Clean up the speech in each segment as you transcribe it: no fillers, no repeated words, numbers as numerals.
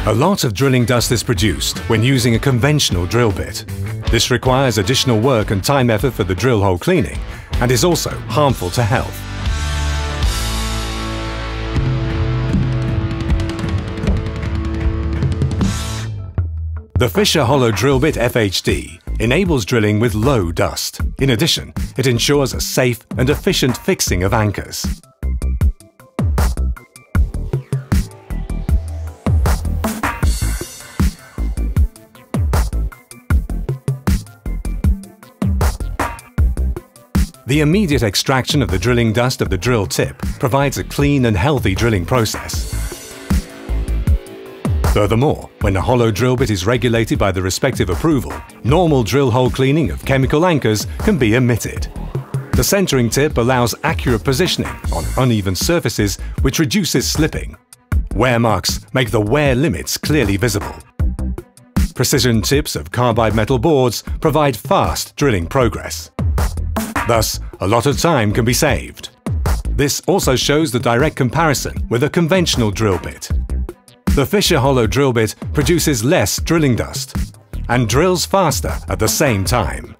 A lot of drilling dust is produced when using a conventional drill bit. This requires additional work and time effort for the drill hole cleaning and is also harmful to health. The Fischer hollow drill bit FHD enables drilling with low dust. In addition, it ensures a safe and efficient fixing of anchors. The immediate extraction of the drilling dust of the drill tip provides a clean and healthy drilling process. Furthermore, when the hollow drill bit is regulated by the respective approval, normal drill hole cleaning of chemical anchors can be omitted. The centering tip allows accurate positioning on uneven surfaces, which reduces slipping. Wear marks make the wear limits clearly visible. Precision tips of carbide metal boards provide fast drilling progress. Thus, a lot of time can be saved. This also shows the direct comparison with a conventional drill bit. The Fischer hollow drill bit produces less drilling dust and drills faster at the same time.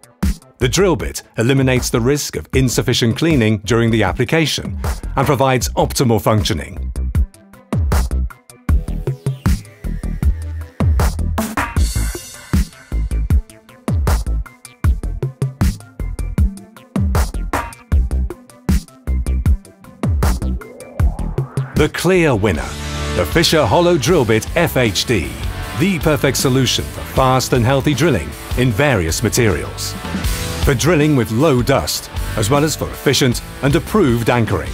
The drill bit eliminates the risk of insufficient cleaning during the application and provides optimal functioning. The clear winner, the Fischer hollow drill bit FHD, the perfect solution for fast and healthy drilling in various materials. For drilling with low dust, as well as for efficient and approved anchoring.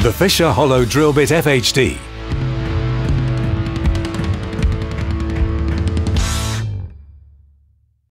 The Fischer hollow drill bit FHD